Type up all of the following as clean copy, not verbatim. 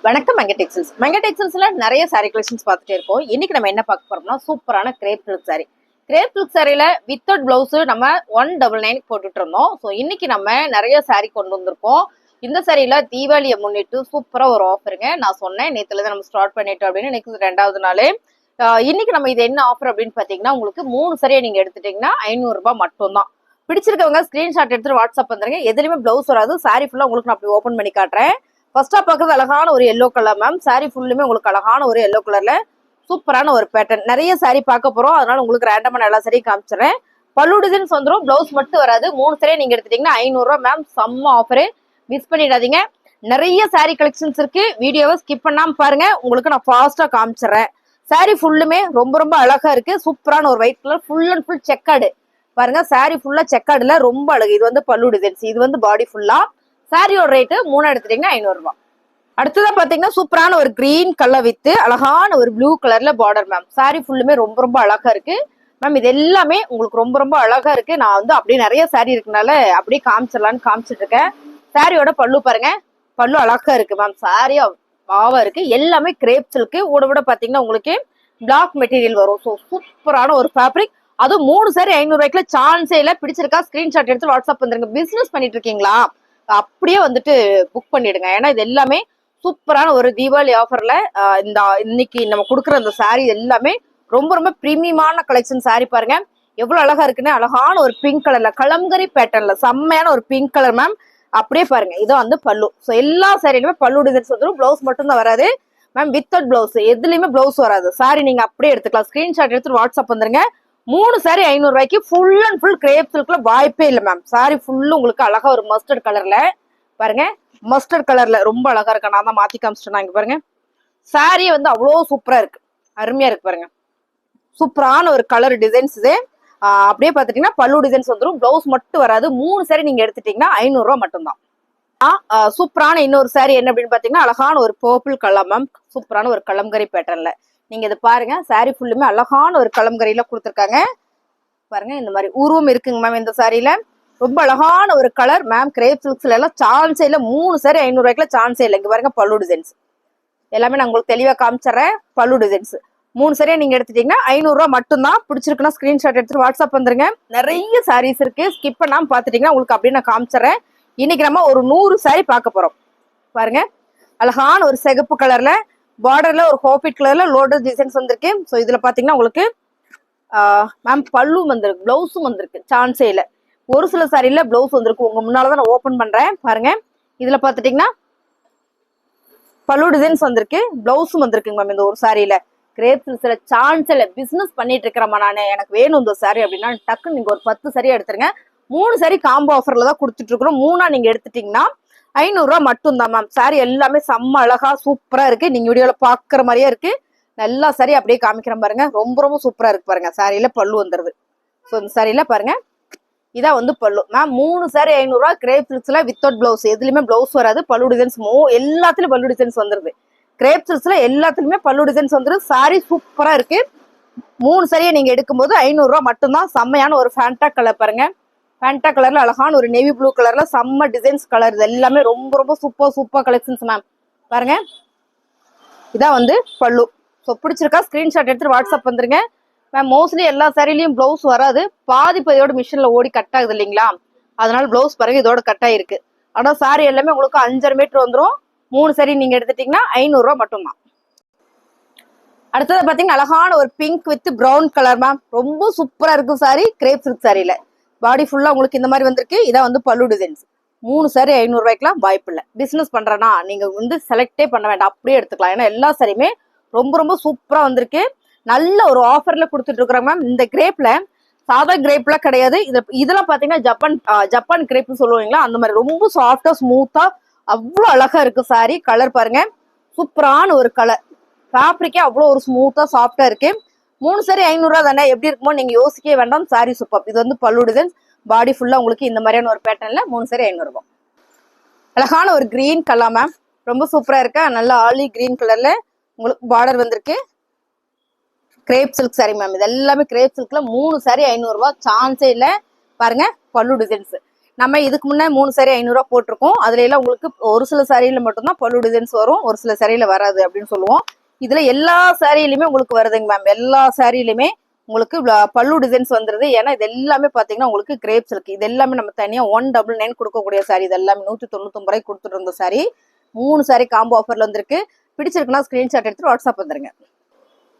வணக்கம் மங்க டெக்ஸ்டைல்ஸ். மங்க டெக்ஸ்டைல்ஸ்ல நிறைய சாரி கலெக்ஷன்ஸ் பார்த்துட்டே இருக்கோம். இன்னைக்கு நம்ம என்ன பார்க்க போறோம்னா சூப்பரான crepe silk sari. Crepe silk சாரியில வித்தவுட் பிளவுஸ் நம்ம 199 போட்டுட்டு இருந்தோம். ஸோ இன்னைக்கு நம்ம நிறைய சாரி கொண்டு வந்திருக்கோம். இந்த சாரியில தீபாவளியை முன்னிட்டு சூப்பரா ஒரு ஆஃபருங்க. நான் சொன்னேன் நேத்துல இருந்து நம்ம ஸ்டார்ட் பண்ணிட்டோம் அப்படின்னு. இன்னைக்கு 2வது நாள். இன்னைக்கு நம்ம இது என்ன ஆஃபர் அப்படின்னு பாத்தீங்கன்னா, உங்களுக்கு 3 சாரியை நீங்க எடுத்துட்டீங்கன்னா 500 ரூபாய் மட்டும் தான். பிடிச்சிருக்கவங்க ஸ்கிரீன்ஷாட் எடுத்துட்டு வாட்ஸ்அப் வந்துருங்க. எதுலையுமே பிளவுஸ் வராது. சாரி ஃபுல்லா உங்களுக்கு நான் அப்படி ஓப்பன் பண்ணி காட்டுறேன். ஃபர்ஸ்டா பாக்குறது அழகான ஒரு எல்லோ கலர் மேம். சாரி ஃபுல்லுமே உங்களுக்கு அழகான ஒரு எல்லோ கலர்ல சூப்பரான ஒரு பேட்டர்ன். நிறைய சாரி பார்க்க போறோம், அதனால உங்களுக்கு ரேண்டமா எல்லா சாரியும் காமிச்சிடுறேன். பல்லு டிசைன்ஸ் வந்துடும், பிளவுஸ் மட்டும் வராது. 3 சாரியை நீங்க எடுத்துட்டீங்கன்னா 500 ரூபாய் மேம். செம்ம ஆஃபரு, மிஸ் பண்ணிடாதீங்க. நிறைய சாரி கலெக்ஷன்ஸ் இருக்கு, வீடியோவை ஸ்கிப் பண்ணாம பாருங்க. உங்களுக்கு நான் ஃபாஸ்டா காமிச்சிடுறேன். சாரி ஃபுல்லுமே ரொம்ப ரொம்ப அழகா இருக்கு. சூப்பரான ஒரு white colour, full and full செக்காடு பாருங்க. சாரி ஃபுல்லா செக்காடுல ரொம்ப அழகு. இது வந்து பல்லு டிசைன்ஸ், இது வந்து பாடி ஃபுல்லா. சாரியோட ரேட்டு 3 எடுத்துட்டீங்கன்னா 500 ரூபாய். அடுத்ததான் பாத்தீங்கன்னா சூப்பரான ஒரு கிரீன் கலர் வித் அழகான ஒரு ப்ளூ கலர்ல பார்டர் மேம். சாரி ஃபுல்லுமே ரொம்ப ரொம்ப அழகா இருக்கு மேம். இது எல்லாமே உங்களுக்கு ரொம்ப ரொம்ப அழகா இருக்கு. நான் வந்து அப்படியே நிறைய சாரி இருக்குனால அப்படியே காமிச்சிடலான்னு காமிச்சிட்டு இருக்கேன். சாரியோட பல்லு பாருங்க, பல்லு அழகா இருக்கு மேம். சாரி பாவா இருக்கு. எல்லாமே கிரேப் சில்க். விட பாத்தீங்கன்னா உங்களுக்கு பிளாக் மெட்டீரியல் வரும். ஸோ சூப்பரான ஒரு ஃபேப்ரிக். அதுவும் 3 சாரி 500 ரூபாய்க்குல சான்ஸே இல்ல. பிடிச்சிருக்கா ஸ்கிரீன்ஷாட் எடுத்து வாட்ஸ்அப் வந்துருங்க. பிசினஸ் பண்ணிட்டு இருக்கீங்களா, அப்படியே வந்துட்டு புக் பண்ணிடுங்க. ஏன்னா இது எல்லாமே சூப்பரான ஒரு தீபாவளி ஆஃபர்ல இந்த இன்னைக்கு நம்ம கொடுக்குற அந்த சாரி எல்லாமே ரொம்ப ரொம்ப பிரீமியமான கலெக்ஷன். சாரி பாருங்க எவ்வளவு அழகா இருக்குன்னு. அழகான ஒரு பிங்க் கலர்ல கலம்கரி பேட்டர்ன்ல செம்மையான ஒரு பிங்க் கலர் மேம். அப்படியே பாருங்க, இதான் வந்து பல்லு. ஸோ எல்லா சாரிலுமே பல்லு டிசைன்ஸ் வந்துடும். பிளவுஸ் மட்டும் தான் வராது மேம். வித்தவுட் பிளவுஸ், எதுலயுமே பிளவுஸ் வராது. சாரி நீங்க அப்படியே எடுத்துக்கலாம். ஸ்கிரீன்ஷாட் எடுத்து வாட்ஸ்அப் வந்துருங்க. 3 சாரி 500 ரூபாய்க்கு ஃபுல் அண்ட் ஃபுல் கிரேப் சில்க்ல வாய்ப்பே இல்லை மேம். சாரி ஃபுல்லு உங்களுக்கு அழகா ஒரு மஸ்டர்ட் கலர்ல பாருங்க. மஸ்டர்ட் கலர்ல ரொம்ப அழகா இருக்கு. நான் தான் மாத்தி காமிச்சிட்டேன். இங்க பாருங்க, சாரி வந்து அவ்வளோ சூப்பரா இருக்கு, அருமையா இருக்கு பாருங்க. சூப்பரான ஒரு கலர் டிசைன்ஸ் இது. அப்படியே பாத்துட்டீங்கன்னா பல்லு டிசைன்ஸ் வந்துடும். பிளவுஸ் மட்டும் வராது. 3 சாரி நீங்க எடுத்துட்டீங்கன்னா 500 ரூபாய் மட்டும் தான். சூப்பரான இன்னொரு சாரி என்ன அப்படின்னு பாத்தீங்கன்னா, அழகான ஒரு பர்பிள் கலர் மேம். சூப்பரான ஒரு கலம்கரி பேட்டர்ன்ல நீங்க இதை பாருங்க. சாரி ஃபுல்லுமே அழகான ஒரு கலம்கரியில கொடுத்துருக்காங்க பாருங்க. இந்த மாதிரி உருவம் இருக்குங்க மேம் இந்த சாரியில. ரொம்ப அழகான ஒரு கலர் மேம். கிரேப் சில்க்ஸ்ல எல்லாம் சான்ஸே இல்ல. 3 சாரி 500 ரூபாய்க்குல சான்ஸே இல்லை. இங்க பாருங்க பல்லு டிசைன்ஸ் எல்லாமே நான் உங்களுக்கு தெளிவா காமிச்சிடுறேன். பல்லு டிசைன்ஸ் 3 சாரியா நீங்க எடுத்துட்டீங்கன்னா 500 ரூபாய் மட்டும் தான். பிடிச்சிருக்குன்னா ஸ்கிரீன்ஷாட் எடுத்துட்டு வாட்ஸ்அப் வந்துருங்க. நிறைய சாரீஸ் இருக்கு, ஸ்கிப் பண்ணாம பாத்துட்டீங்கன்னா உங்களுக்கு அப்படியே நான் காமிச்சிடுறேன். இன்னைக்கு நம்ம ஒரு 100 சாரி பார்க்க போறோம் பாருங்க. அழகான ஒரு சிகப்பு கலர்ல பார்டர்ல ஒரு ஹோபிட் கலர்ல லோட்டஸ் டிசைன்ஸ் வந்திருக்கு. ஸோ இதுல பாத்தீங்கன்னா உங்களுக்கு மேம் பல்லும் வந்திருக்கு, பிளவுஸும் வந்திருக்கு. சான்ஸே இல்லை. ஒரு சில சாரியில பிளவுஸ் வந்திருக்கு. உங்க முன்னாலதான் நான் ஓபன் பண்றேன் பாருங்க. இதுல பாத்துட்டீங்கன்னா பல்லு டிசைன்ஸ் வந்திருக்கு, பிளவுஸும் வந்திருக்குங்க மேம். இந்த ஒரு சாரியில கிரேப் சில்க்ஸ்ல சான்ஸ் இல்லை. பிசினஸ் பண்ணிட்டு இருக்கிறேன் நானு, எனக்கு வேணும் இந்த சாரி அப்படின்னா டக்குன்னு நீங்க ஒரு 10 சாரி எடுத்துருங்க. 3 சாரி காம்போ ஆஃபர்ல தான் கொடுத்துட்டு இருக்கிறோம். 3 நீங்க எடுத்துட்டீங்கன்னா 500 ரூபாய் மட்டும் தான் மேம். சாரி எல்லாமே செம்ம அழகா சூப்பரா இருக்கு. நீங்க வீடியோல பாக்குற மாதிரியே இருக்கு. நல்லா சாரி அப்படியே காமிக்கிறேன் பாருங்க. ரொம்ப ரொம்ப சூப்பரா இருக்கு பாருங்க. சாரியில பல்லு வந்துருது. ஸோ இந்த சாரியில பாருங்க, இதான் வந்து பல்லு மேம். 3 சாரி 500 ரூபாய். கிரேப் சில்க்ஸ்ல வித்தவுட் பிளவுஸ், எதுலயுமே பிளவுஸ் வராது. பல்லு டிசைன்ஸ் எல்லாத்துலயும் பல்லு டிசைன்ஸ் வந்துருது. கிரேப் சில்க்ஸ்ல எல்லாத்துலயுமே பல்லு டிசைன்ஸ் வந்துருது. சாரி சூப்பரா இருக்கு. 3 சாரியை நீங்க எடுக்கும்போது 500 ரூபாய் மட்டும்தான். செம்மையான ஒரு ஃபேண்டா கலர் பாருங்க. ஃபேண்டா கலர்ல அழகான ஒரு நேவி ப்ளூ கலர்ல செம்ம டிசைன்ஸ் கலர். இது எல்லாமே ரொம்ப ரொம்ப சூப்பர் கலெக்ஷன்ஸ் மேம். பாருங்க, இதான் வந்து பல்லு. ஸோ பிடிச்சிருக்கா ஸ்கிரீன்ஷாட் எடுத்துட்டு வாட்ஸ்அப் வந்துருங்க மேம். மோஸ்ட்லி எல்லா சாரிலையும் பிளவுஸ் வராது. பாதி பதியோட மிஷின்ல ஓடி கட் ஆகுது இல்லைங்களா, அதனால பிளவுஸ் பாருங்க இதோட கட் ஆயிருக்கு. ஆனா சாரி எல்லாமே உங்களுக்கு 5.5 மீட்டர் வந்துடும். 3 சாரி நீங்க எடுத்துட்டீங்கன்னா 500 ரூபாய் மட்டும்தான். அடுத்தது பாத்தீங்கன்னா அழகான ஒரு pink with brown colour ma'am. ரொம்ப சூப்பரா இருக்கும் சாரி. கிரேப் சில்க் சாரியில பாடி ஃபுல்லா உங்களுக்கு இந்த மாதிரி வந்திருக்கு. இதான் வந்து பல்லு டிசைன்ஸ். 3 சாரி 500 ரூபாய்க்குலாம் வாய்ப்பு இல்லை. பிசினஸ் பண்றேன்னா நீங்க வந்து செலக்டே பண்ண வேண்டாம், அப்படியே எடுத்துக்கலாம். ஏன்னா எல்லா சாரியுமே ரொம்ப ரொம்ப சூப்பரா வந்திருக்கு. நல்ல ஒரு ஆஃபர்ல கொடுத்துட்டு இருக்கிறோம் மேம். இந்த கிரேப்ல சாதா கிரேப்ல கிடையாது. இதெல்லாம் பாத்தீங்கன்னா ஜப்பான் கிரேப்னு சொல்லுவீங்களா, அந்த மாதிரி ரொம்ப சாஃப்டா ஸ்மூத்தா அவ்வளவு அழகா இருக்கு சாரி. கலர் பாருங்க, சூப்பரான ஒரு கலர். ஃபேப்ரிக்கே அவ்வளோ ஒரு ஸ்மூத்தா சாஃப்டா இருக்கு. 3 சாரி 500 ரூபாய் தானே, எப்படி இருக்குமோ நீங்க யோசிக்கவே வேண்டாம். Sorry super. இது வந்து பல்லு டிசைன்ஸ். பாடி ஃபுல்லா உங்களுக்கு இந்த மாதிரியான ஒரு பேட்டர்ன்ல 3 சாரி 500 ரூபாய். அழகான ஒரு கிரீன் கலர் மேம். ரொம்ப சூப்பரா இருக்கா. நல்ல ஆலி கிரீன் கலர்ல உங்களுக்கு பார்டர் வந்திருக்கு. Grape silk sorry ma'am. இது எல்லாமே கிரேப் சில்க்ல 3 சாரி 500 ரூபாய். சான்ஸே இல்லை. பாருங்க பல்லு டிசைன்ஸ். நம்ம இதுக்கு முன்னே 3 சாரி 500 ரூபா போட்டிருக்கோம். அதுல எல்லாம் உங்களுக்கு ஒரு சில சாரியில மட்டும்தான் பல்லு டிசைன்ஸ் வரும், ஒரு சில சாரியில வராது அப்படின்னு சொல்லுவோம். இதுல எல்லா சாரியிலுமே உங்களுக்கு வருதுங்க மேம். எல்லா சாரியிலுமே உங்களுக்கு பல்லு டிசைன்ஸ் வந்துருது. ஏன்னா இது எல்லாமே பாத்தீங்கன்னா உங்களுக்கு கிரேப்ஸ் இருக்கு. இது எல்லாமே நம்ம தனியா 199 கொடுக்கக்கூடிய சாரி. இது எல்லாமே 199 ரூபாய்க்கு கொடுத்துட்டு இருந்த சாரி. 3 சாரி காம்போ ஆஃபர்ல வந்திருக்கு. பிடிச்சிருக்குன்னா ஸ்கிரீன்ஷாட் எடுத்து வாட்ஸ்அப் வந்துருங்க.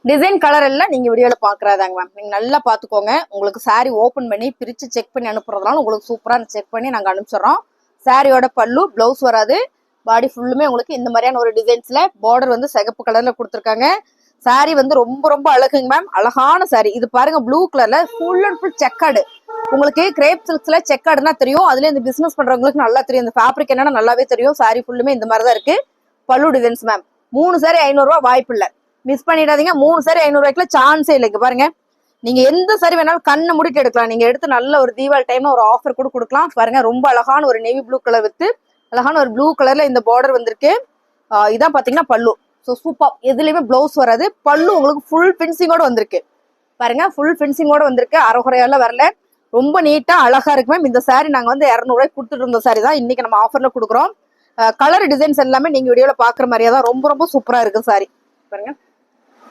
டிசைன் கலர் எல்லாம் நீங்க வீடியோல பாக்குறதாங்க மேம். நீங்க நல்லா பாத்துக்கோங்க. உங்களுக்கு சாரி ஓபன் பண்ணி பிரிச்சு செக் பண்ணி அனுப்புறதுனால உங்களுக்கு சூப்பரா செக் பண்ணி நாங்க அனுப்பிச்சிடறோம். சாரியோட பல்லு பிளவுஸ் வராது. பாடி ஃபுல்லுமே உங்களுக்கு இந்த மாதிரியான ஒரு டிசைன்ஸ்ல பார்டர் வந்து சிகப்பு கலர்ல கொடுத்துருக்காங்க. சாரி வந்து ரொம்ப ரொம்ப அழகுங்க மேம். அழகான சாரி. இது பாருங்க ப்ளூ கலர்ல ஃபுல் அண்ட் ஃபுல் செக்காடு. உங்களுக்கு கிரேப் சில்க்ஸ்ல செக்காடுனா தெரியும். அதுல இந்த பிசினஸ் பண்றவங்களுக்கு நல்லா தெரியும். இந்த ஃபேப்ரிக் என்னன்னா நல்லாவே தெரியும். சாரி ஃபுல்லுமே இந்த மாதிரி தான் இருக்கு. பல்லு டிசைன்ஸ் மேம். 3 சாரி 500 ரூபாய் வாய்ப்பு இல்ல. மிஸ் பண்ணிடாதீங்க. 3 சாரி 500 ரூபாய்க்குல சான்ஸே இல்லைங்க பாருங்க. நீங்க எந்த சாரி வேணாலும் கண்ணை முடிட்டு எடுக்கலாம். நீங்க எடுத்து நல்ல ஒரு தீபாவளி டைம்ல ஒரு ஆஃபர் கூட கொடுக்கலாம். பாருங்க ரொம்ப அழகான ஒரு நேவி ப்ளூ கலர் வித்து அழகான ஒரு ப்ளூ கலர்ல இந்த பார்டர் வந்திருக்கு. இதான் பாத்தீங்கன்னா பல்லு. So super. எதுலயுமே பிளவுஸ் வராது. பல்லு உங்களுக்கு ஃபுல் பினிஷிங்கோட வந்திருக்கு. பாருங்க ஃபுல் பினிஷிங்கோட வந்திருக்கு. அரைகுறையெல்லாம் வரல. ரொம்ப நீட்டா அழகா இருக்கு மேம். இந்த சாரி நாங்க வந்து 200 ரூபாய்க்கு கொடுத்துட்டு இருந்த சாரி தான் இன்னைக்கு நம்ம ஆஃபர்ல கொடுக்குறோம். கலர் டிசைன்ஸ் எல்லாமே நீங்க வீடியோல பாக்குற மாதிரியே தான் ரொம்ப ரொம்ப சூப்பரா இருக்கு சாரி. பாருங்க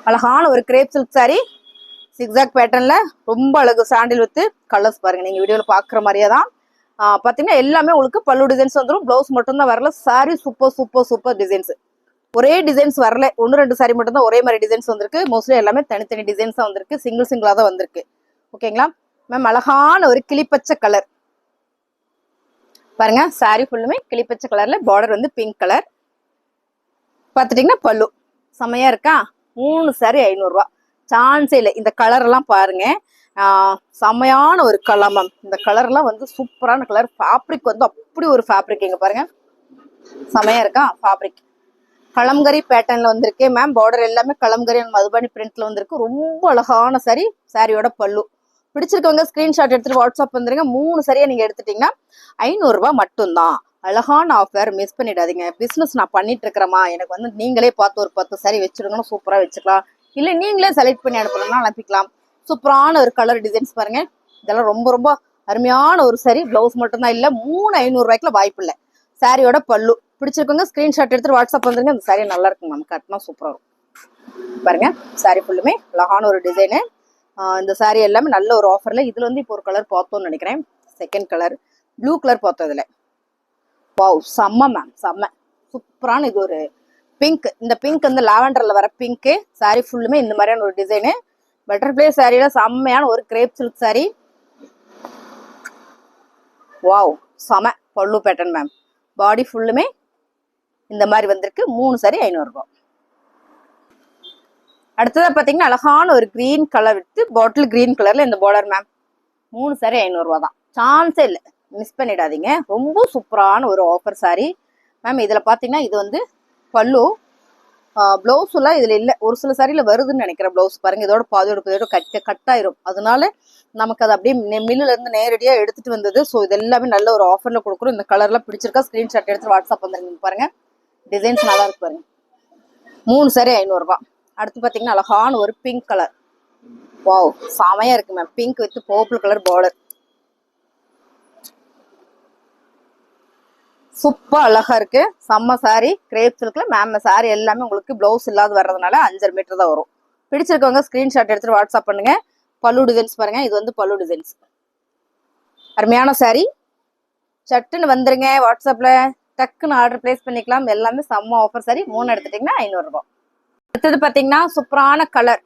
அழகான ஒரு கிரேப் சில்க் சாரி. சிக்ஸாக் பேட்டர்ன்ல ரொம்ப அழகு. சாண்டில் வித்து கலர்ஸ் பாருங்க நீங்க வீடியோல பாக்குற மாதிரியே தான். பாத்தீங்கன்னா எல்லாமே உங்களுக்கு பல்லு டிசைன்ஸ் வந்துடும். பிளவுஸ் மட்டும் தான் வரல. Sorry super super super designs. ஒரே டிசைன்ஸ் வரல. 1-2 சாரி மட்டும் தான் ஒரே மாதிரி டிசைன்ஸ் வந்திருக்கு. மோஸ்ட்லி எல்லாமே தனித்தனி டிசைன்ஸ் தான் வந்திருக்கு. சிங்கிள் சிங்கிளா தான் வந்திருக்கு. ஓகேங்களா மேம். அழகான ஒரு கிளிப்பச்சை கலர் பாருங்க. சாரி ஃபுல்லுமே கிளிப்பச்சை கலர்ல பார்டர் வந்து பிங்க் கலர். பாத்துட்டீங்கன்னா பல்லு செமையா இருக்கா. 3 சாரி 500 ரூபாய். சான்ஸே இல்லை. இந்த கலர் எல்லாம் பாருங்க. செமையான ஒரு கலர் மேம். இந்த கலர் எல்லாம் வந்து சூப்பரான கலர். ஃபேப்ரிக் வந்து அப்படி ஒரு ஃபேப்ரிக். இங்க பாருங்க செமையா இருக்கா ஃபேப்ரிக். கலம்கரி பேட்டர்ன்ல வந்திருக்கு மேம். பார்டர் எல்லாமே கலம்கரி அண்ட் மதுபானி பிரிண்ட்ல வந்திருக்கு. ரொம்ப அழகான சாரி. சாரியோட பல்லு. பிடிச்சிருக்கவங்க ஸ்கிரீன்ஷாட் எடுத்துட்டு வாட்ஸ்அப் வந்துருங்க. 3 சரியா நீங்க எடுத்துட்டீங்கன்னா 500 ரூபாய் மட்டும்தான். அழகான ஆஃபர். மிஸ் பண்ணிடாதீங்க. பிசினஸ் நான் பண்ணிட்டு இருக்கிறேமா, எனக்கு வந்து நீங்களே பார்த்து ஒரு 10 சாரி வச்சிருக்கணும். சூப்பரா வச்சுக்கலாம். இல்ல நீங்களே செலக்ட் பண்ணி அனுப்பணும்னா அனுப்பிக்கலாம். சூப்பரான ஒரு கலர் டிசைன்ஸ் பாருங்க. இதெல்லாம் ரொம்ப ரொம்ப அருமையான ஒரு சாரி. பிளவுஸ் மட்டும் தான் இல்ல. 3,500 ரூபாய்க்குல வாய்ப்பு இல்ல. சாரியோட பல்லு. பிடிச்சிருக்கோங்க ஸ்கிரீன்ஷாட் எடுத்துட்டு வாட்ஸ்அப் வந்துருங்க. இந்த சாரி நல்லா இருக்கும் மேம். கட்டினா சூப்பரா இருக்கும் பாருங்க. சாரி ஃபுல்லுமே அழகான ஒரு டிசைனு. இந்த சாரி எல்லாமே நல்ல ஒரு ஆஃபர்ல. இதுல வந்து இப்போ ஒரு கலர் பார்த்தோம்னு நினைக்கிறேன். செகண்ட் கலர் ப்ளூ கலர் பார்த்தோம். இதுல வாவ் செம்ம மேம். செம்ம சூப்பரான இது ஒரு பிங்க். இந்த பிங்க் வந்து லாவெண்டர்ல வர பிங்க். சாரி ஃபுல்லுமே இந்த மாதிரியான ஒரு டிசைனு. பட்டர்ஃபிளை சாரியில செம்மையான ஒரு கிரேப் சில்க் சாரி. வாவ் செம. பல்லு பேட்டர்ன் மேம். பாடி ஃபுல்லுமே இந்த மாதிரி வந்திருக்கு. 3 சாரி 500 ரூபாய். அடுத்ததா பாத்தீங்கன்னா அழகான ஒரு green colour with bottle green கலர்ல இந்த பார்டர் மேம். 3 சாரி 500 ரூபாய் தான். சான்ஸே இல்லை. மிஸ் பண்ணிடாதீங்க. ரொம்ப சூப்பரான ஒரு ஆஃபர் சாரி மேம். இதுல பாத்தீங்கன்னா இது வந்து பல்லு. பிளவுஸ் எல்லாம் இதுல இல்ல. ஒரு சில சாரியில வருதுன்னு நினைக்கிறேன் பிளவுஸ். பாருங்க இதோட பாதியோட கட்டாயிரும். அதனால நமக்கு அது அப்படியே மில்லுல இருந்து நேரடியா எடுத்துட்டு வந்தது. ஸோ இது எல்லாமே நல்ல ஒரு ஆஃபர்ல கொடுக்குறோம். இந்த கலர்லாம் பிடிச்சிருக்கா ஸ்கிரீன்ஷாட் எடுத்து வாட்ஸ்அப் வந்துருங்க. பாருங்க டிசைன்ஸ் நல்லா இருக்கு பாருங்க. 3 சாரி 500 ரூபாய். அடுத்து பாத்தீங்கன்னா அழகான ஒரு பிங்க் கலர். வாவ் செமையா இருக்கு ma'am. Pink with purple colour border. Super அழகா இருக்கு. செம்ம சாரி. கிரேப் சில்க்ல மேம். சாரி எல்லாமே உங்களுக்கு பிளவுஸ் இல்லாத வர்றதுனால 5.5 மீட்டர் தான் வரும். பிடிச்சிருக்கவங்க ஸ்கிரீன்ஷாட் எடுத்துட்டு வாட்ஸ்அப் பண்ணுங்க. பல்லு டிசைன்ஸ் பாருங்க. இது வந்து பல்லு டிசைன்ஸ். அருமையான சாரி. சட்டுன்னு வந்துருங்க. வாட்ஸ்அப்ல டக்குன்னு ஆர்டர் பிளேஸ் பண்ணிக்கலாம். எல்லாமே செம்ம ஆஃபர் சாரி. 3 எடுத்துட்டீங்கன்னா 500 ரூபாய். அடுத்தது பாத்தீங்கன்னா சூப்பரான கலர்.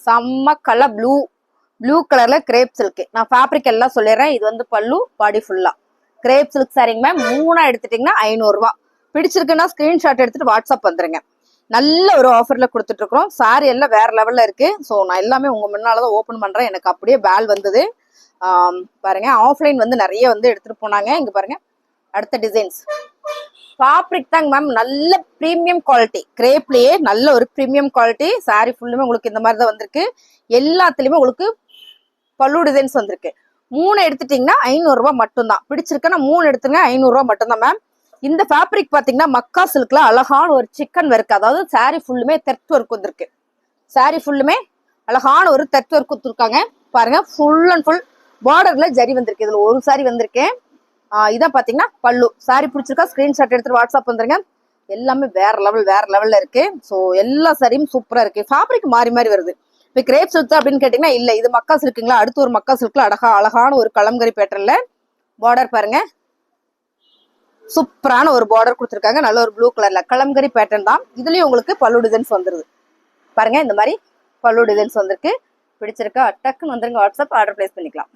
செம்ம கலர் ப்ளூ கலர்ல கிரேப் சில்க். நான் ஃபேப்ரிக் எல்லாம் சொல்லிடுறேன். இது வந்து பல்லு. பாடி ஃபுல்லா கிரேப் சில்க் சாரிங்க மேம். 3 எடுத்துட்டீங்கன்னா 500 ரூபாய். பிடிச்சிருக்குன்னா ஸ்கிரீன்ஷாட் எடுத்துட்டு வாட்ஸ்அப் வந்துருங்க. நல்ல ஒரு ஆஃபர்ல கொடுத்துட்டு இருக்கிறோம். சாரி எல்லாம் வேற லெவல்ல இருக்கு. ஸோ நான் எல்லாமே உங்க முன்னாலதான் ஓபன் பண்றேன். எனக்கு அப்படியே பேல் வந்தது. பாருங்க ஆஃப்லைன் வந்து நிறைய வந்து எடுத்துட்டு போனாங்க. இங்க பாருங்க அடுத்த டிசைன்ஸ். ஃபேப்ரிக் தாங்க மேம். நல்ல பிரீமியம் குவாலிட்டி. கிரேப்லயே நல்ல ஒரு பிரீமியம் குவாலிட்டி. சாரி ஃபுல்லுமே உங்களுக்கு இந்த மாதிரி தான் வந்திருக்கு. எல்லாத்துலயுமே உங்களுக்கு பல்லு டிசைன்ஸ் வந்திருக்கு. 3 எடுத்துட்டீங்கன்னா 500 ரூபாய் மட்டும்தான். பிடிச்சிருக்குன்னா 3 எடுத்துங்க 500 ரூபாய் மட்டும்தான் மேம். இந்த ஃபேப்ரிக் பாத்தீங்கன்னா மக்கா சில்க்ல அழகான ஒரு சிக்கன் ஒர்க். அதாவது சாரி ஃபுல்லுமே தெர்த் ஒர்க் வந்திருக்கு. சாரி ஃபுல்லுமே அழகான ஒரு தெர்த் ஒர்க் கொடுத்துருக்காங்க. பாருங்க ஃபுல் அண்ட் ஃபுல் பார்டர்ல ஜரி வந்திருக்கு. இதுல ஒரு சாரி வந்திருக்கேன். இதான் பாத்தீங்கன்னா பல்லு. சாரி பிடிச்சிருக்கா ஸ்கிரீன்ஷாட் எடுத்துட்டு வாட்ஸ்அப் வந்துருங்க. எல்லாமே வேற லெவல்ல இருக்கு. ஸோ எல்லா சாரியும் சூப்பரா இருக்கு. ஃபேப்ரிக் மாறி மாறி வருது. இப்போ கிரேப் சில்க் அப்படின்னு கேட்டீங்கன்னா இல்ல, இது மக்கா சில்க்குங்களா. அடுத்து ஒரு மக்கா சில்க்ல அழகான ஒரு கலம்கரி பேட்டர்ன்ல பார்டர் பாருங்க. சூப்பரான ஒரு பார்டர் கொடுத்துருக்காங்க. நல்ல ஒரு ப்ளூ கலர்ல கலம்கரி பேட்டர்ன் தான். இதுலயும் உங்களுக்கு பல்லு டிசைன்ஸ் வந்துருது பாருங்க. இந்த மாதிரி பல்லு டிசைன்ஸ் வந்திருக்கு. பிடிச்சிருக்கா டக்குன்னு வந்துருங்க, வாட்ஸ்அப் ஆர்டர் பிளேஸ் பண்ணிக்கலாம்.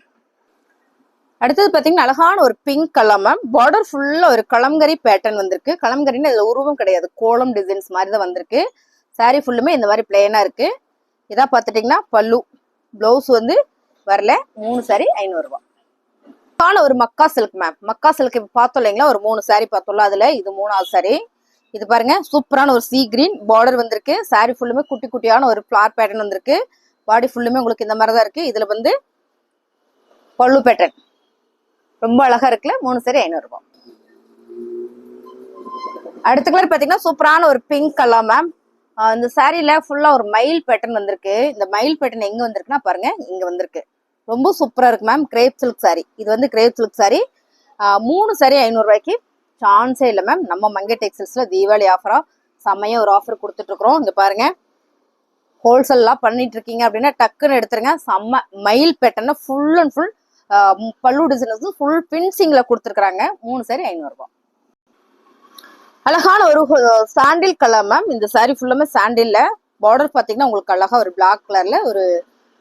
அடுத்தது பாத்தீங்கன்னா அழகான ஒரு பிங்க் கலர் மேம். பார்டர் ஃபுல்லா ஒரு கலம்கரி பேட்டர்ன் வந்திருக்கு. கலம்கரின்னு இதுல உருவம் கிடையாது, கோலம் டிசைன்ஸ் மாதிரி தான் வந்திருக்கு. சாரி ஃபுல்லுமே இந்த மாதிரி பிளெயினா இருக்கு. இதான் பாத்துட்டீங்கன்னா பல்லு. பிளவுஸ் வந்து வரல. 3 சாரி 500 ரூபாய். ஒரு மக்கா சில்க் மேம். மக்கா சில்க் பார்த்தோம் இல்லைங்களா, ஒரு 3 சாரி பார்த்தோம்ல, அதுல இது 3வது சாரி. இது பாருங்க சூப்பரான ஒரு சீ கிரீன் பார்டர் வந்திருக்கு. சாரி ஃபுல்லுமே குட்டி குட்டியான ஒரு ஃபிளார் பேட்டர்ன் வந்திருக்கு. பாடி ஃபுல்லுமே உங்களுக்கு இந்த மாதிரி தான் இருக்கு. இதுல வந்து பல்லு பேட்டர்ன் ரொம்ப அழகா இருக்குல்ல. 3 சாரி 500 ரூபாய். அடுத்த கலர் பாத்தீங்கன்னா சூப்பரான ஒரு பிங்க் கலர் மேம். இந்த சாரில ஃபுல்லா ஒரு மயில் பேட்டர்ன் வந்திருக்கு. இந்த மயில் பேட்டர்ன் எங்க வந்திருக்குன்னா பாருங்க, இங்க வந்திருக்கு. ரொம்ப சூப்பரா இருக்கு மேம். Grape silk sorry. இது வந்து கிரேப் சில்க் சாரி. 3 சாரி 500 ரூபாய்க்கு சான்ஸே இல்லை மேம். நம்ம மங்கை டெக்ஸ்டைல்ஸ்ல தீபாவளி ஆஃபரா செம்மையா ஒரு ஆஃபர் கொடுத்துட்டு இருக்கிறோம். இங்க பாருங்க, ஹோல்சேல்லாம் பண்ணிட்டு இருக்கீங்க அப்படின்னா டக்குன்னு எடுத்துருங்க. செம்ம மயில் பேட்டர்ன் ஃபுல் அண்ட் ஃபுல் பல்லு டிசைன் ஃபுல் பின்சிங்ல கொடுத்துருக்காங்க. 3 சாரி 500 ரூபாய். அழகான ஒரு சாண்டில் கலர் மேம். இந்த சாரி ஃபுல்லுமே சாண்டில்ல. பார்டர் பாத்தீங்கன்னா உங்களுக்கு அழகா ஒரு பிளாக் கலர்ல ஒரு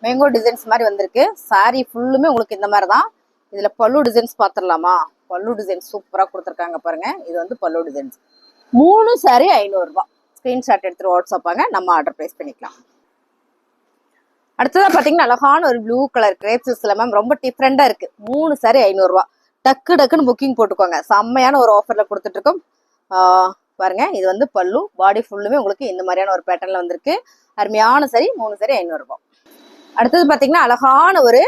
மேங்கோ டிசைன்ஸ் மாதிரி வந்திருக்கு. சாரி ஃபுல்லுமே உங்களுக்கு இந்த மாதிரி தான். இதுல பல்லு டிசைன்ஸ் பாத்துடலாமா. பல்லு டிசைன்ஸ் சூப்பரா கொடுத்துருக்காங்க பாருங்க. இது வந்து பல்லு டிசைன்ஸ். 3 சாரி 500 ரூபாய். ஸ்கிரீன்ஷாட் எடுத்துட்டு வாட்ஸ்அப்பாங்க, நம்ம ஆர்டர் பிளேஸ் பண்ணிக்கலாம். அடுத்ததான் பாத்தீங்கன்னா அழகான ஒரு ப்ளூ கலர் கிரேப் சில்க்ஸ்ல மேம். ரொம்ப டிஃப்ரெண்டா இருக்கு. 3 சாரி 500 ரூபாய். டக்குன்னு புக்கிங் போட்டுக்கோங்க. செம்மையான ஒரு ஆஃபர்ல கொடுத்துட்டு இருக்கோம். பாருங்க, இது வந்து பல்லு. பாடி ஃபுல்லுமே உங்களுக்கு இந்த மாதிரியான ஒரு பேட்டர்ன்ல வந்திருக்கு. அருமையான சாரி. 3 சாரி 500 ரூபாய். அடுத்தது பாத்தீங்கன்னா அழகான ஒரு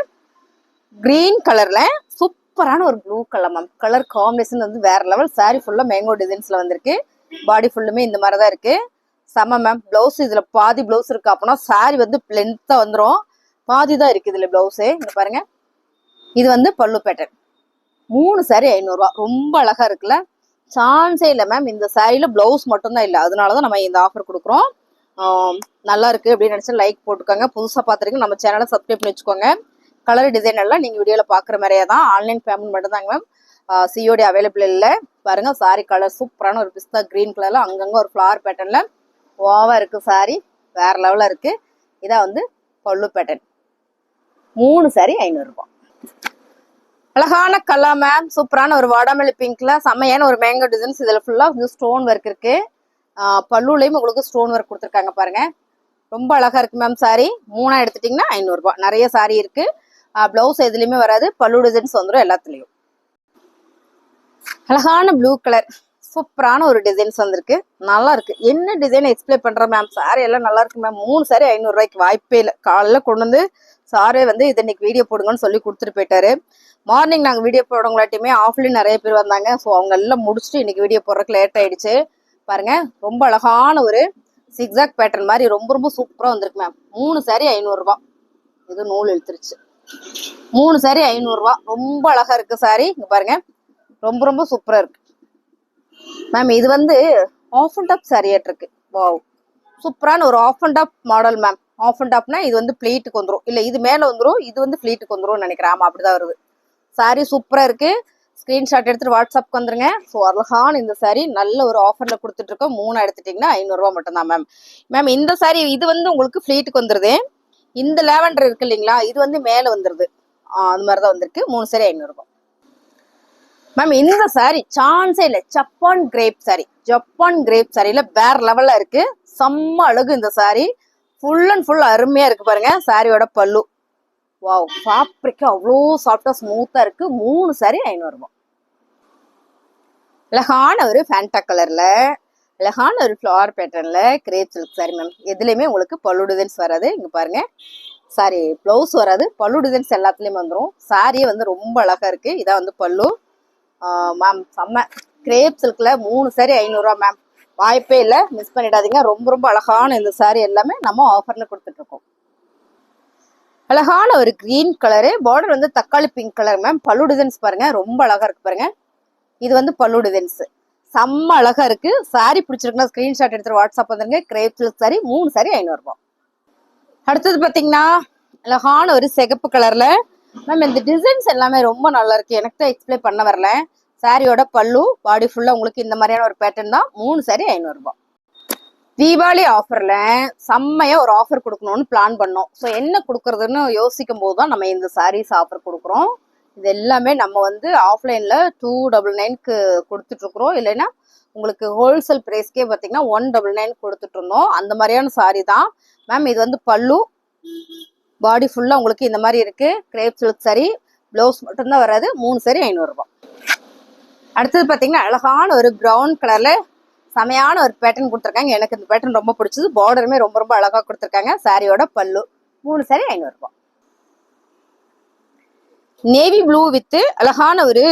கிரீன் கலர்ல சூப்பரான ஒரு blue colour ma'am. Colour combination வந்து வேற லெவல். சாரி ஃபுல்லா மேங்கோ டிசைன்ஸ்ல வந்திருக்கு. பாடி ஃபுல்லுமே இந்த மாதிரி தான் இருக்கு. செம மேம். பிளவுஸ் இதுல பாதி பிளவுஸ் இருக்கு. அப்படின்னா சாரி வந்து லென்த்தா வந்துடும். பாதி தான் இருக்கு இதுல பிளவுஸு. இங்க பாருங்க, இது வந்து பல்லு பேட்டர்ன். 3 சாரி 500 ரூபாய். ரொம்ப அழகா இருக்குல்ல. சான்ஸே இல்லை மேம். இந்த சாரியில பிளவுஸ் மட்டும் தான் இல்லை. அதனாலதான் நம்ம இந்த ஆஃபர் கொடுக்குறோம். நல்லா இருக்கு அப்படின்னு நினைச்சு லைக் போட்டுக்கோங்க. புதுசா பாத்துருக்கீங்க, நம்ம சேனலை சப்ஸ்கிரைப் பண்ணி வச்சுக்கோங்க. கலர் டிசைன் எல்லாம் நீங்க வீடியோல பாக்குற மாதிரியே தான். ஆன்லைன் பேமெண்ட் மட்டும் தாங்க மேம். சிஓடி அவைலபிள் இல்லை. பாருங்க, சாரி கலர் சூப்பரான ஒரு பிஸ்தா கிரீன் கலர்ல அங்கங்க ஒரு ஃபிளவர் பேட்டர்ன்ல ஓவா இருக்கு. சாரி வேற லெவலா இருக்கு. இதான் வந்து பல்லு பேட்டர்ன். 3 சாரி 500 ரூபாய். அழகான கலர் மேம். சூப்பரான ஒரு வாடாமல்லி பிங்க்ல செம்மையான ஒரு மேங்கோ டிசைன்ஸ். இதுல ஃபுல்லா ஸ்டோன் ஒர்க் இருக்கு. பல்லுலையும் உங்களுக்கு ஸ்டோன் ஒர்க் கொடுத்துருக்காங்க பாருங்க. ரொம்ப அழகா இருக்கு மேம். சாரி 3 எடுத்துட்டீங்கன்னா 500 ரூபாய். நிறைய சாரி இருக்கு. பிளவுஸ் எதுலயுமே வராது. பல்லு டிசைன்ஸ் வந்துடும் எல்லாத்துலயும். அழகான ப்ளூ கலர் சூப்பரான ஒரு டிசைன்ஸ் வந்திருக்கு. நல்லா இருக்கு. என்ன டிசைன் எக்ஸ்பிளைன் பண்றேன் மேம். சாரி எல்லாம் நல்லா இருக்கு மேம். 3 சாரி 500 ரூபாய்க்கு வாய்ப்பே இல்லை. காலையில கொண்டு வந்து சாரே வந்து இது இன்னைக்கு வீடியோ போடுங்கன்னு சொல்லி கொடுத்துட்டு போயிட்டாரு. மார்னிங் நாங்கள் வீடியோ போடுறவங்களாட்டியுமே ஆஃப்லைன் நிறைய பேர் வந்தாங்க. ஸோ அவங்க எல்லாம் முடிச்சுட்டு இன்னைக்கு வீடியோ போடுறதுக்கு லேட் ஆயிடுச்சு. பாருங்க, ரொம்ப அழகான ஒரு சிக்ஸாக் பேட்டர்ன் மாதிரி ரொம்ப சூப்பரா வந்திருக்கு மேம். 3 சாரி 500 ரூபாய். இது நூல் இழுத்துருச்சு. 3 சாரி 500 ரூபாய். ரொம்ப அழகா இருக்கு சாரி. இங்க பாருங்க, ரொம்ப சூப்பரா இருக்கு மேம். இது வந்து ஆஃப் அண்ட் டாப் சாரியாட்டு இருக்கு. வாவ், சூப்பரான ஒரு off and top model ma'am. Of and டாப்னா இது வந்து பிளீட்டுக்கு வந்துடும். இல்ல இது மேல வந்துடும், இது வந்து பிளீட்டுக்கு வந்துடும் நினைக்கிறேன். ஆமா, அப்படிதான் வருது. சாரி சூப்பரா இருக்கு. ஸ்கிரீன்ஷாட் எடுத்துட்டு வாட்ஸ்அப் வந்துருங்க. ஸோ அழகான இந்த சாரி நல்ல ஒரு ஆஃபர்ல கொடுத்துட்டு இருக்கோம். 3 எடுத்துட்டீங்கன்னா 500 ரூபாய் மட்டும் தான் மேம். மேம் இந்த சாரி இது வந்து உங்களுக்கு ஃபிளீட்டுக்கு வந்துருது. இந்த லேவண்டர் இருக்கு இல்லைங்களா, இது வந்து மேல வந்துருது. அது மாதிரிதான் வந்திருக்கு. 3 சாரி 500 ரூபாய் மேம். இந்த சாரி சான்ஸே இல்லை. Japan crepe sari. Japan crepe சாரியில வேற லெவல்ல இருக்கு. செம்ம அழகு இந்த சாரி. ஃபுல் அண்ட் ஃபுல் அருமையா இருக்கு பாருங்க. சாரியோட பல்லு வாவ், ஃபேப்ரிக் அவ்வளோ சாஃப்டா ஸ்மூத்தா இருக்கு. 3 சாரி 500 ரூபாய். அழகான ஒரு ஃபேண்டா கலர்ல அழகான ஒரு ஃபிளவர் பேட்டர்ன்ல கிரேப் சில்க் சாரி மேம். எதுலையுமே உங்களுக்கு பல்லு டிசைன்ஸ் வராது. இங்க பாருங்க, சாரி பிளவுஸ் வராது. பல்லு டிசைன்ஸ் எல்லாத்துலயும் வந்துடும். சாரியே வந்து ரொம்ப அழகா இருக்கு. இதான் வந்து பல்லு மேம். செம்ம கிரேப் சில்க்ல 3 சாரி 500 ரூபாய் மேம். வாய்ப்பே இல்லை, மிஸ் பண்ணிடாதீங்க. ரொம்ப அழகான இந்த சாரி எல்லாமே நம்ம ஆஃபர்ல கொடுத்துட்டு இருக்கோம். அழகான ஒரு கிரீன் கலரு, பார்டர் வந்து தக்காளி பிங்க் கலர் மேம். பல்லு டிசைன்ஸ் பாருங்க, ரொம்ப அழகா இருக்கு பாருங்க. இது வந்து பல்லு டிசைன்ஸ் செம்ம அழகா இருக்கு. சாரி பிடிச்சிருக்குன்னா ஸ்கிரீன்ஷாட் எடுத்து வாட்ஸ்அப் வந்துருங்க. கிரேப் சில்க் சாரி 3 சாரி 500 ரூபாய். அடுத்தது பாத்தீங்கன்னா அழகான ஒரு சிகப்பு கலர்ல மேம். இந்த டிசைன்ஸ் எல்லாமே ரொம்ப நல்லா இருக்கு. எனக்கு தான் எக்ஸ்பிளைன் பண்ண வரல. சாரியோட பல்லு பாடி ஃபுல்லா உங்களுக்கு இந்த மாதிரியான ஒரு பேட்டர்ன் தான். 3 சாரி 500 ரூபாய். தீபாவளி ஆஃபர்ல செம்மையா ஒரு ஆஃபர் கொடுக்கணும்னு பிளான் பண்ணோம். ஸோ என்ன கொடுக்கறதுன்னு யோசிக்கும் போது தான் நம்ம இந்த சாரீஸ் ஆஃபர் கொடுக்குறோம். இது எல்லாமே நம்ம வந்து ஆஃப்லைன்ல 299க்கு கொடுத்துட்டு இருக்கிறோம். இல்லைன்னா உங்களுக்கு ஹோல்சேல் பிரைஸ்க்கே பார்த்தீங்கன்னா 199 கொடுத்துட்டு இருந்தோம். அந்த மாதிரியான சாரி தான் மேம். இது வந்து பல்லு, பாடி ஃபுல்லா உங்களுக்கு இந்த மாதிரி இருக்கு. கிரேப் சில்க் சாரி, பிளவுஸ் மட்டும்தான் வராது. 3 சாரி 500 ரூபாய். அடுத்தது பார்த்தீங்கன்னா அழகான ஒரு ப்ரௌன் கலர்ல செமையான ஒரு பேட்டர்ன் கொடுத்துருக்காங்க. எனக்கு இந்த பேட்டர்ன் ரொம்ப பிடிச்சது. பார்டருமே ரொம்ப ரொம்ப அழகா கொடுத்துருக்காங்க. சாரியோட பல்லு 3 சாரி 500 ரூபாய். நேவி ப்ளூ வித் அழகான ஒரு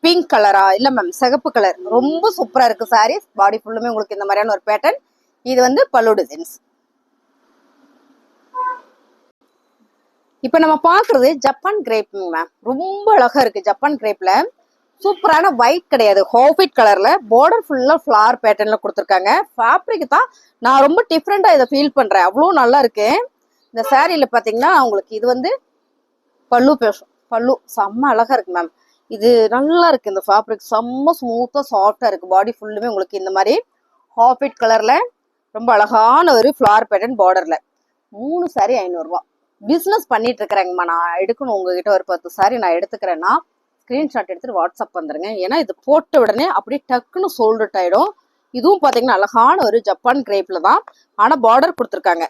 பிங்க் கலரா இல்ல மேம் சிகப்பு கலர், ரொம்ப சூப்பரா இருக்கு சாரி. பாடி ஃபுல்லுமே உங்களுக்கு இந்த மாதிரியான ஒரு பேட்டர்ன். இது வந்து பல்லு டிசைன்ஸ். இப்ப நம்ம பாக்குறது ஜப்பான் கிரேப் மேம். ரொம்ப அழகா இருக்கு. ஜப்பான் கிரேப்ல சூப்பரான ஒயிட் கிடையாது, ஹாஃபைட் கலர்ல பார்டர் ஃபுல்லா ஃபிளார் பேட்டர்ன்ல கொடுத்துருக்காங்க. ஃபேப்ரிக் தான் நான் ரொம்ப டிஃப்ரெண்டா இதை ஃபீல் பண்றேன். அவ்வளோ நல்லா இருக்கு. இந்த சாரியில பாத்தீங்கன்னா உங்களுக்கு இது வந்து பல்லு பேசும். பல்லு செம்ம அழகா இருக்கு மேம். இது நல்லா இருக்கு. இந்த ஃபேப்ரிக் செம்ம ஸ்மூத்தா சாஃப்டா இருக்கு. பாடி ஃபுல்லுமே உங்களுக்கு இந்த மாதிரி ஹாஃபைட் கலர்ல ரொம்ப அழகான ஒரு ஃபிளார் பேட்டர்ன் பார்டர்ல. 3 சாரி 500 ரூபாய். பிசினஸ் பண்ணிட்டு இருக்கிறேங்கம்மா, நான் எடுக்கணும் உங்ககிட்ட ஒரு 10 சாரி நான் எடுத்துக்கிறேன்னா ஸ்கிரீன்ஷாட் எடுத்துட்டு வாட்ஸ்அப் வந்துருங்க. ஏன்னா இது போட்ட உடனே அப்படியே டக்குன்னு சோல்ட் அவுட் ஆயிடும். இதுவும் பாத்தீங்கன்னா அழகான ஒரு ஜப்பான் கிரேப்ல தான். ஆனா பார்டர் கொடுத்துருக்காங்க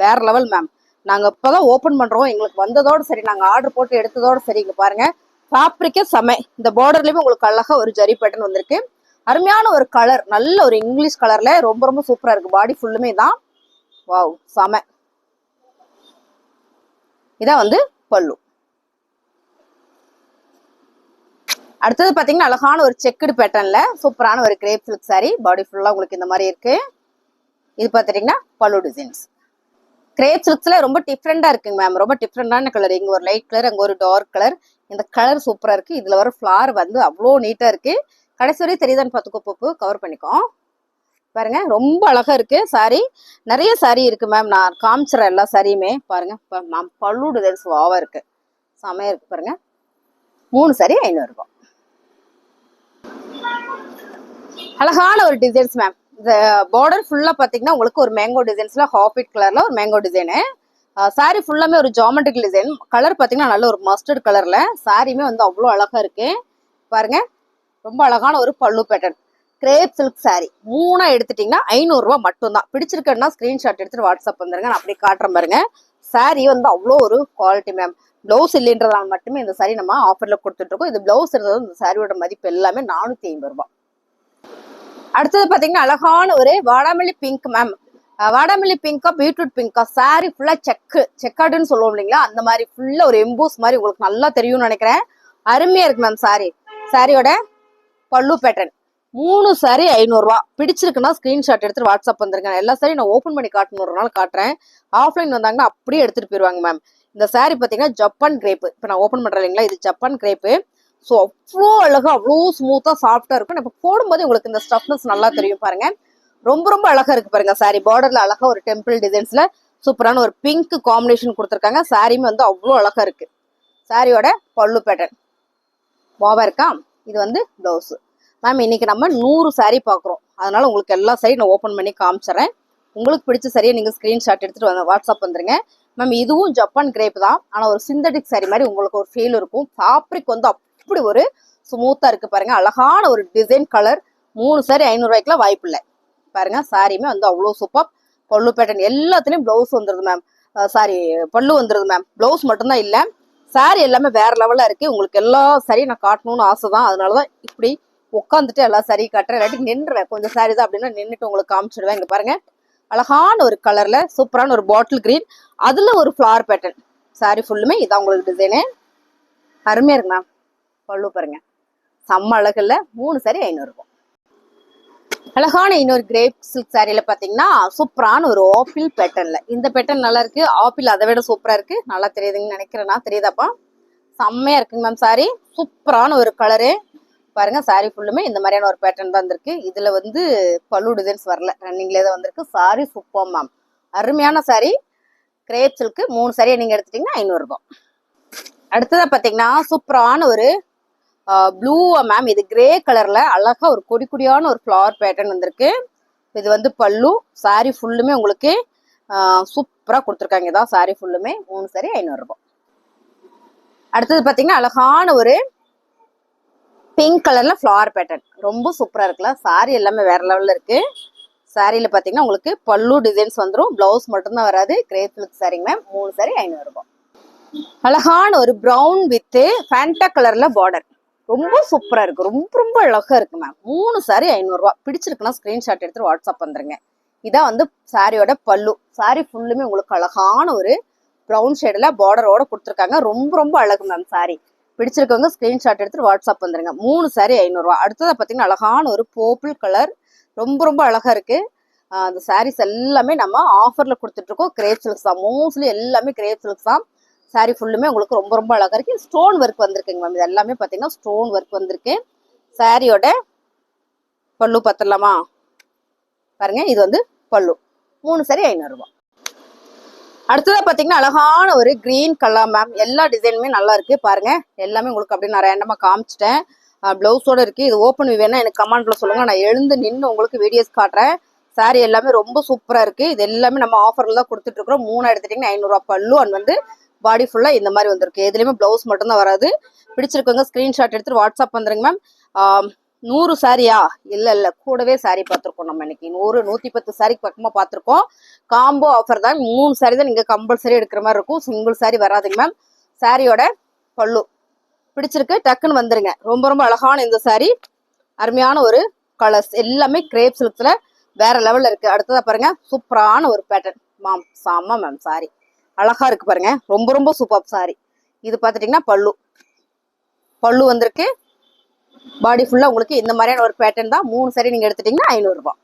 வேற லெவல் மேம். நாங்க இப்பதான் ஓபன் பண்றோம். எங்களுக்கு வந்ததோட சரி, நாங்க ஆர்டர் போட்டு எடுத்ததோட சரி. இங்க பாருங்க ஃபேப்ரிக்கே செமை. இந்த பார்டர்லயுமே உங்களுக்கு அழகா ஒரு ஜரி பேட்டர்ன் வந்திருக்கு. அருமையான ஒரு கலர், நல்ல ஒரு இங்கிலீஷ் கலர்ல ரொம்ப ரொம்ப சூப்பரா இருக்கு. பாடி ஃபுல்லுமே தான். வாவ் செமை. இதான் வந்து பல்லு. அடுத்தது பாத்தீங்கன்னா அழகான ஒரு செக்குடு பேட்டர்ன்ல சூப்பரான ஒரு கிரேப் சில்க் சாரி. பாடி ஃபுல்லா உங்களுக்கு இந்த மாதிரி இருக்கு. இது பாத்தீங்கன்னா பல்லு டிசைன்ஸ். கிரேப் சில்க்ஸ்ல ரொம்ப டிஃப்ரெண்டா இருக்குங்க மேம். ரொம்ப டிஃப்ரெண்டான கலர். இங்க ஒரு லைட் கலர், அங்க ஒரு டார்க் கலர். இந்த கலர் சூப்பரா இருக்கு. இதுல வர ஃபிளார் வந்து அவ்வளோ நீட்டா இருக்கு. கடைசி வரை தெரியுதான்னு பார்த்துக்கோ, போப்பு கவர் பண்ணிக்கோ. பாருங்க ரொம்ப அழகா இருக்கு சாரி. நிறைய சாரி இருக்கு மேம். நான் காமிச்சிடறேன் எல்லா சாரியுமே. பாருங்க மேம், பல்லு டிசைன்ஸ் வாவா இருக்கு. செமையா இருக்கு பாருங்க. 3 சாரி 500 ரூபாய். அழகான ஒரு டிசைன்ஸ் மேம். இந்த பார்டர் ஃபுல்லா பாத்தீங்கன்னா உங்களுக்கு ஒரு மேங்கோ டிசைன்ஸ்ல ஹாஃபைட் கலர்ல ஒரு மேங்கோ டிசைனு. சாரி ஃபுல்லாமே ஒரு ஜாமெட்ரிக் டிசைன். கலர் பாத்தீங்கன்னா நல்ல ஒரு மஸ்டர்ட் கலர்ல. சாரியுமே வந்து அவ்வளோ அழகா இருக்கு பாருங்க. ரொம்ப அழகான ஒரு பல்லு பேட்டர்ன். கிரேப் சில்க் சாரி 3 எடுத்துட்டீங்கன்னா 500 ரூபாய் மட்டும்தான். பிடிச்சிருக்கேன்னா ஸ்கிரீன்ஷாட் எடுத்துட்டு வாட்ஸ்அப் வந்துருங்க. நான் அப்படியே காட்டுறேன் பாருங்க. சாரி வந்து அவ்வளோ ஒரு குவாலிட்டி மேம். பிளவுஸ் இல்லைன்றதால மட்டுமே இந்த சாரி நம்ம ஆஃபர்ல கொடுத்துட்டு இருக்கோம். இது பிளவுஸ் இருந்தது. இந்த சாரியோட மதிப்பு எல்லாமே 450 ரூபாய். அடுத்தது பாத்தீங்கன்னா அழகான ஒரு வாடாமல்லி பிங்க் மேம். வாடாமல்லி பிங்கா பீட்ரூட் பிங்கா சாரி ஃபுல்லா செக்காடுன்னு சொல்லுவோம் இல்லைங்களா, அந்த மாதிரி ஃபுல்லா ஒரு எம்போஸ் மாதிரி உங்களுக்கு நல்லா தெரியும்னு நினைக்கிறேன். அருமையா இருக்கு மேம் சாரி. சாரியோட பல்லு பேட்டர்ன். 3 சாரி 500 ரூபாய். பிடிச்சிருக்குன்னா ஸ்கிரீன்ஷாட் எடுத்துட்டு வாட்ஸ்அப் வந்துருங்க. எல்லா சாரி நான் ஓப்பன் பண்ணி காட்டணும்னால காட்டுறேன். ஆஃப்லைன் வந்தாங்கன்னா அப்படியே எடுத்துட்டு போயிருவாங்க மேம். இந்த சாரி பாத்தீங்கன்னா ஜப்பான் கிரேப். இப்ப நான் ஓப்பன் பண்றேன் இல்லைங்களா, இது ஜப்பான் கிரேப்பு. ஸோ அவ்வளோ அழகா அவ்வளோ ஸ்மூத்தா சாஃப்டா இருக்கும். இப்போ போடும்போது உங்களுக்கு இந்த ஸ்டஃப்னஸ் நல்லா தெரியும் பாருங்க. ரொம்ப ரொம்ப அழகா இருக்கு பாருங்க சாரி. பார்டர்ல அழகா ஒரு டெம்பிள் டிசைன்ஸ்ல சூப்பரான ஒரு பிங்க் காம்பினேஷன் கொடுத்துருக்காங்க. சாரியுமே வந்து அவ்வளோ அழகா இருக்கு. சாரியோட பல்லு பேட்டர்ன் வாவா இருக்கா. இது வந்து பிளவுஸ் மேம். இன்னைக்கு நம்ம 100 சாரி பாக்குறோம். அதனால உங்களுக்கு எல்லா சாரி நான் ஓப்பன் பண்ணி காமிச்சிடறேன். உங்களுக்கு பிடிச்ச சரியா நீங்க ஸ்கிரீன்ஷாட் எடுத்துட்டு வாட்ஸ்அப் வந்துருங்க மேம். இதுவும் ஜப்பான் கிரேப் தான். ஆனா ஒரு சிந்தட்டிக் சாரி மாதிரி உங்களுக்கு ஒரு ஃபீல் இருக்கும். ஃபேப்ரிக் வந்து அப்படி ஒரு ஸ்மூத்தா இருக்கு பாருங்க. அழகான ஒரு டிசைன் கலர். 3 சாரி 500 ரூபாய்க்குலாம் வாய்ப்பு இல்லை பாருங்க. சாரியுமே வந்து அவ்வளோ சூப்பர். பல்லு பேட்டர்ன் எல்லாத்துலயும் பிளவுஸ் வந்துருது மேம். சாரி பல்லு வந்துருது மேம். பிளவுஸ் மட்டும்தான் இல்லை. சாரி எல்லாமே வேற லெவல்ல இருக்கு. உங்களுக்கு எல்லா சாரியும் நான் காட்டணும்னு ஆசை தான். அதனாலதான் இப்படி உட்காந்துட்டு எல்லா சாரி காட்டுறேன். இல்லாட்டி நின்றுவேன். கொஞ்சம் சாரி தான் அப்படின்னா நின்றுட்டு உங்களுக்கு காமிச்சிடுவேன். இங்க பாருங்க அழகான ஒரு கலர்ல சூப்பரான ஒரு பாட்டில் கிரீன், அதுல ஒரு ஃபிளவர் பேட்டர்ன். சாரி ஃபுல்லுமே இதான் உங்களுக்கு டிசைனு. அருமையா இருக்கு மேம். பல்லு பாருங்க செம்ம அழகு இல்ல. 3 சாரி 500 ரூபாய். அழகான இன்னொரு கிரேப் சில்க் சாரியில பாத்தீங்கன்னா சூப்பரான ஒரு ஆப்பிள் பேட்டர்ன்ல, இந்த பேட்டர்ன் நல்லா இருக்கு. ஆப்பிள் அதை விட சூப்பரா இருக்கு. நல்லா தெரியுதுன்னு நினைக்கிறேன்னா, தெரியுதாப்பா? செம்மையா இருக்குங்க மேம் சாரி. சூப்பரான ஒரு கலரு பாருங்க. சாரி ஃபுல்லுமே இந்த மாதிரியான ஒரு பேட்டர்ன் தான் வந்திருக்கு. இதுல வந்து பல்லு டிசைன்ஸ் வரல, ரன்னிங்லேயே தான் வந்திருக்கு. சாரி சூப்பர் மேம், அருமையான சாரி. கிரேப் சில்க் 3 சாரியை நீங்க எடுத்துட்டீங்கன்னா 500 ரூபாய். அடுத்ததா பாத்தீங்கன்னா சூப்பரான ஒரு ப்ளூ மேம், இது கிரே கலர்ல அழகா ஒரு கொடி கொடியான ஒரு ஃபிளவர் பேட்டர்ன் வந்திருக்கு. இது வந்து பல்லு. சாரி ஃபுல்லுமே உங்களுக்கு சூப்பரா கொடுத்துருக்காங்க. இதான் சாரி ஃபுல்லுமே 3 சாரி 500 ரூபாய். அடுத்தது பாத்தீங்கன்னா அழகான ஒரு பிங்க் கலர்ல ஃபிளவர் பேட்டர்ன், ரொம்ப சூப்பரா இருக்குல்ல. சாரி எல்லாமே வேற லெவல்ல இருக்கு. சாரியில பாத்தீங்கன்னா உங்களுக்கு பல்லு டிசைன்ஸ் வந்துடும், பிளவுஸ் மட்டும்தான் வராது. கிரேப் சில்க் சாரிங்க மேம், 3 சாரி 500 ரூபாய். அழகான ஒரு பிரவுன் வித் ஃபேண்டா கலர்ல பார்டர், ரொம்ப சூப்பரா இருக்கு. ரொம்ப ரொம்ப அழகா இருக்கு மேம். 3 சாரி 500 ரூபாய். பிடிச்சிருக்குன்னா ஸ்கிரீன்ஷாட் எடுத்து வாட்ஸ்அப் வந்துருங்க. இதான் வந்து சாரியோட பல்லு. சாரி ஃபுல்லுமே உங்களுக்கு அழகான ஒரு ப்ரௌன் ஷேட்ல பார்டரோட கொடுத்துருக்காங்க. ரொம்ப ரொம்ப அழகு மேம் சாரி. பிடிச்சிருக்கவங்க ஸ்கிரீன்ஷாட் எடுத்துட்டு வாட்ஸ்அப் வந்துருங்க. 3 சாரி 500 ரூபாய். அடுத்ததா பாத்தீங்கன்னா அழகான ஒரு பர்பிள் கலர், ரொம்ப ரொம்ப அழகா இருக்கு. அந்த சாரீஸ் எல்லாமே நம்ம ஆஃபர்ல கொடுத்துட்டு இருக்கோம். கிரேப் சில்க்ஸ் தான், மோஸ்ட்லி எல்லாமே கிரேப் சில்க்ஸ் தான். சாரி ஃபுல்லுமே உங்களுக்கு ரொம்ப ரொம்ப அழகா இருக்கு. ஸ்டோன் ஒர்க் வந்திருக்குங்க மேம். இது எல்லாமே பாத்தீங்கன்னா ஸ்டோன் ஒர்க் வந்திருக்கு. சாரியோட பல்லு பார்த்துடலாமா? பாருங்க, இது வந்து பல்லு. 3 சாரி 500 ரூபாய். அடுத்ததா பாத்தீங்கன்னா அழகான ஒரு கிரீன் கலர் மேம். எல்லா டிசைனுமே நல்லா இருக்கு பாருங்க. எல்லாமே உங்களுக்கு அப்படி நான் ரேண்டமா காமிச்சிட்டேன். பிளவுஸோட இருக்கு. இது ஓப்பன் வேணா எனக்கு கமெண்ட்ல சொல்லுங்க, நான் எழுந்து நின்று உங்களுக்கு வீடியோஸ் காட்டுறேன். சாரி எல்லாமே ரொம்ப சூப்பரா இருக்கு. இது எல்லாமே நம்ம ஆஃபர்ல தான் கொடுத்துட்டு இருக்கிறோம். 3 எடுத்துட்டீங்கன்னா 500 ரூபாய் பல்லு. அண்ட் வந்து பாடி ஃபுல்லா இந்த மாதிரி வந்திருக்கு. எதுலயுமே பிளவுஸ் மட்டும் தான் வராது. பிடிச்சிருக்கவங்க ஸ்கிரீன்ஷாட் எடுத்துட்டு வாட்ஸ்அப் வந்துருங்க மேம். 100 சாரியா? இல்ல கூடவே சாரி பார்த்துருக்கோம் நம்ம இன்னைக்கு. 110 சாரிக்கு பக்கமா பார்த்துருக்கோம். காம்போ ஆஃபர் தான். 3 சாரி தான் நீங்க கம்பல்சரி எடுக்கிற மாதிரி இருக்கும். சிங்கிள் சாரி வராதுங்க மேம். சாரியோட பல்லு பிடிச்சிருக்கு, டக்குன்னு வந்துருங்க. ரொம்ப ரொம்ப அழகான இந்த சாரி, அருமையான ஒரு கலர்ஸ், எல்லாமே கிரேப் சில்க்ஸ்ல வேற லெவல்ல இருக்கு. அடுத்ததா பாருங்க, சூப்பரான ஒரு பேட்டர்ன் மேம், செம்ம மேம் சாரி. அழகா இருக்கு பாருங்க, ரொம்ப ரொம்ப சூப்பர் சாரி. இது பாத்துட்டீங்கன்னா பல்லு. பல்லு வந்திருக்கு. பாடி ஃபுல்லா உங்களுக்கு இந்த மாதிரியான ஒரு பேட்டர்ன் தான். 3 சாரி நீங்க எடுத்துட்டீங்கன்னா 500 ரூபாய்.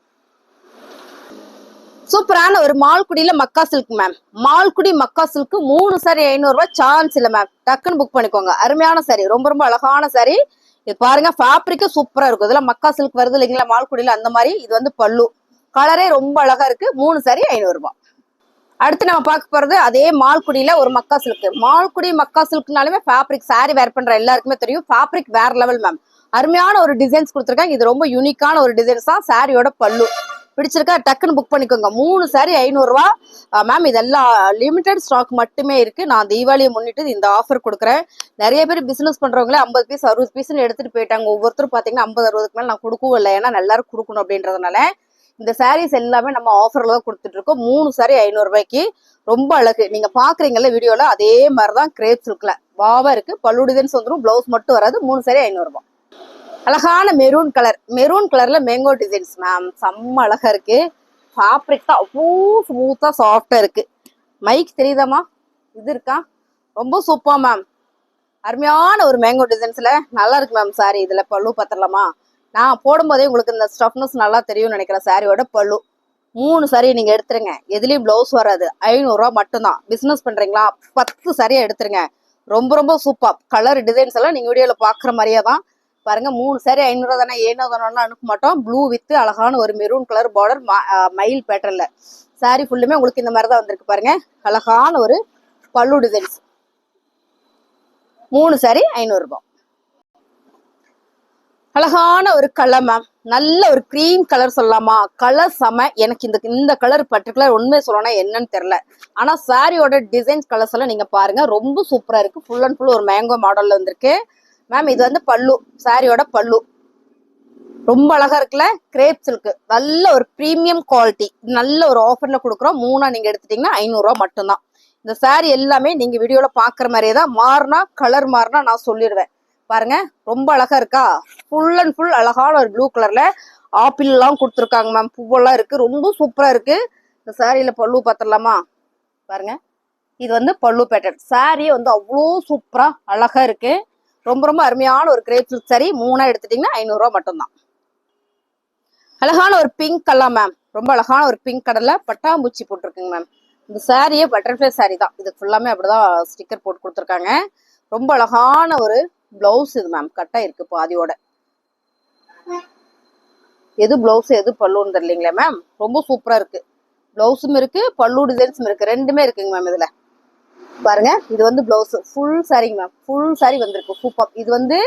சூப்பரான ஒரு மால்குடியில மக்கா சில்க் மேம். மால்குடி மக்கா சில்க் 3 சாரி 500 ரூபாய். சான்ஸ் இல்ல மேம், டக்குன்னு புக் பண்ணிக்கோங்க. அருமையான சாரி, ரொம்ப ரொம்ப அழகான சாரி. இது பாருங்க, ஃபேப்ரிக்கும் சூப்பரா இருக்கும். இதெல்லாம் மக்கா சில்க் வருது இல்லைங்களா மால்குடியில, அந்த மாதிரி. இது வந்து பல்லு. கலரே ரொம்ப அழகா இருக்கு. 3 சாரி 500 ரூபாய். அடுத்து நம்ம பார்க்க போறது அதே மால்குடியில ஒரு மக்கா சில்க். மால்குடி மக்கா சில்க்னாலுமே ஃபேப்ரிக், சாரி வேர் பண்ற எல்லாருக்குமே தெரியும், ஃபேப்ரிக் வேற லெவல் மேம். அருமையான ஒரு டிசைன்ஸ் கொடுத்துருக்காங்க. இது ரொம்ப யூனிக்கான ஒரு டிசைன்ஸ் தான். சாரியோட பல்லு பிடிச்சிருக்கா, டக்குன்னு புக் பண்ணிக்கோங்க. 3 சாரி 500 ரூபாய் மேம். இதெல்லாம் லிமிடெட் ஸ்டாக் மட்டுமே இருக்கு. நான் தீபாவளியை முன்னிட்டு இந்த ஆஃபர் கொடுக்குறேன். நிறைய பேர் பிசினஸ் பண்றவங்களே 50 பீஸ் 60 பீஸ் எடுத்துட்டு போயிட்டாங்க. ஒவ்வொருத்தரும் பாத்தீங்கன்னா 50 60க்கு மேல நான் கொடுக்கவும் இல்லை, ஏன்னா எல்லாரும் கொடுக்கணும் அப்படின்றதுனால. இந்த சாரீஸ் எல்லாமே நம்ம ஆஃபர்ல தான் கொடுத்துட்டு இருக்கோம். 3 சாரி 500 ரூபாய்க்கு. ரொம்ப அழகு, நீங்க பாக்குறீங்கல்ல வீடியோல, அதே மாதிரிதான் கிரேப் சில்க்ல வாவா இருக்கு. பல்லு டிசைன்ஸ் வந்துடும், பிளவுஸ் மட்டும் வராது. 3 சாரி 500 ரூபாய். அழகான மெரூன் கலர், மெரூன் கலர்ல மேங்கோ டிசைன்ஸ் மேம், செம்ம அழகா இருக்கு. ஃபேப்ரிக் தான் அவ்வளோ ஸ்மூத்தா சாஃப்டா இருக்கு. மைக் தெரியுதாமா? இது இருக்கா? ரொம்ப சூப்பர் மேம். அருமையான ஒரு மேங்கோ டிசைன்ஸ்ல நல்லா இருக்கு மேம் சாரி. இதுல பல்லு பார்த்துடலாமா? நான் போடும்போதே உங்களுக்கு இந்த ஸ்டஃப்னஸ் நல்லா தெரியும்னு நினைக்கிறேன். சாரியோட பல்லு. 3 சாரி நீங்க எடுத்துருங்க. எதுலயும் பிளவுஸ் வராது. 500 ரூபாய் மட்டும்தான். பிசினஸ் பண்றீங்களா? 10 சாரியா எடுத்துருங்க. ரொம்ப ரொம்ப சூப்பர். கலர் டிசைன்ஸ் எல்லாம் நீங்க வீடியோல பாக்குற மாதிரியே தான் பாருங்க. 3 சாரி 500 ரூபாய் தானே, ஏனோ தானோலாம் அனுப்ப மாட்டோம். ப்ளூ வித் அழகான ஒரு மெரூன் கலர் பார்டர், மயில் பேட்டர்ல சாரி ஃபுல்லுமே உங்களுக்கு இந்த மாதிரி தான் வந்திருக்கு பாருங்க. அழகான ஒரு பல்லு டிசைன்ஸ். 3 சாரி 500 ரூபாய். அழகான ஒரு கலர் மேம், நல்ல ஒரு கிரீம் கலர் சொல்லலாமா? கலர் செம. எனக்கு இந்த கலர் பர்டிகுலர் உண்மை சொல்லணும் என்னன்னு தெரியல. ஆனா சாரியோட டிசைன்ஸ் கலர்ஸ் எல்லாம் நீங்க பாருங்க, ரொம்ப சூப்பரா இருக்கு. ஃபுல் அண்ட் ஃபுல் ஒரு மேங்கோ மாடல்ல வந்திருக்கு மேம். இது வந்து பல்லு, சாரியோட பல்லு. ரொம்ப அழகா இருக்குல்ல. கிரேப் சில்க், நல்ல ஒரு பிரீமியம் குவாலிட்டி. நல்ல ஒரு ஆஃபர்ல கொடுக்குறோம். 3 நீங்க எடுத்துட்டீங்கன்னா 500 ரூபாய் மட்டும்தான். இந்த சாரி எல்லாமே நீங்க வீடியோல பாக்குற மாதிரியே தான். மாறினா கலர் மாறினா நான் சொல்லிடுவேன். பாருங்க, ரொம்ப அழகா இருக்கா? ஃபுல் அண்ட் ஃபுல் அழகான ஒரு ப்ளூ கலர்ல ஆப்பிள் எல்லாம் கொடுத்துருக்காங்க மேம். பூவெல்லாம் இருக்கு, ரொம்ப சூப்பரா இருக்கு. இந்த சாரியில பல்லு பார்த்துடலாமா? பாருங்க, இது வந்து பல்லு பேட்டர்ன். சாரி வந்து அவ்வளோ சூப்பரா அழகா இருக்கு. ரொம்ப ரொம்ப அருமையான ஒரு கிரேப் சில்க் சாரி. 3 எடுத்துட்டீங்கன்னா 500 ரூபாய் மட்டும்தான். அழகான ஒரு பிங்க் கலர் மேம், ரொம்ப அழகான ஒரு பிங்க் கலர்ல பட்டாம்பூச்சி போட்டிருக்குங்க மேம். இந்த சாரியே பட்டர்ஃபிளை சாரி தான், இது ஃபுல்லாமே அப்படிதான் ஸ்டிக்கர் போட்டு கொடுத்துருக்காங்க. ரொம்ப அழகான ஒரு பிளவுஸ் இது மேம், கட்டா இருக்கு பாதியோட. எது பிளவுஸ் எது பல்லுன்னு தெரியலீங்களா மேம், ரொம்ப சூப்பரா இருக்கு. பிளவுஸும் இருக்கு, பல்லு டிசைன்ஸும் இருக்கு, ரெண்டுமே இருக்குங்க மேம். இதுல பாருங்க, இது வந்து பிளவுஸ் ஃபுல் சாரிங்க மேம், ஃபுல் சாரி வந்திருக்கு சூப்பர். இது வந்து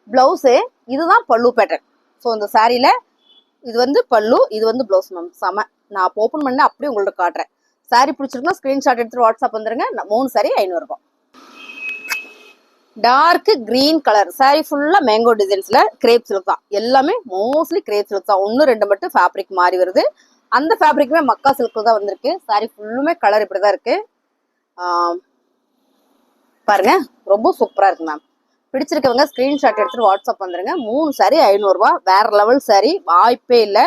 பிளவுஸு, இதுதான் பல்லு பேட்டர்ன். ஸோ இந்த சாரியில இது வந்து பல்லு, இது வந்து பிளவுஸ் மேம். செம. நான் ஓப்பன் பண்ண அப்படியே உங்கள்ட்ட காட்டுறேன். சாரி பிடிச்சிருக்குன்னா ஸ்கிரீன்ஷாட் எடுத்துட்டு வாட்ஸ்அப் வந்துருங்க. 3 சாரி 500 ரூபாய். டார்க் கிரீன் கலர் சாரி ஃபுல்லா மேங்கோ டிசைன்ஸ்ல கிரேப் சில்க் தான், எல்லாமே மோஸ்ட்லி கிரேப் சில்க் தான். 1-2 மட்டும் ஃபேப்ரிக் மாறி வருது. அந்த ஃபேப்ரிக்குமே மக்கா சில்க் தான் வந்திருக்கு. சாரி ஃபுல்லுமே கலர் இப்படிதான் இருக்கு. பாருங்க, ரொம்ப சூப்பரா இருக்கு மேம். பிடிச்சிருக்கவங்க ஸ்கிரீன்ஷாட் எடுத்துட்டு வாட்ஸ்அப் வந்துருங்க. 3 சாரி 500 ரூபாய். வேற லெவல் சாரி, வாய்ப்பே இல்லை.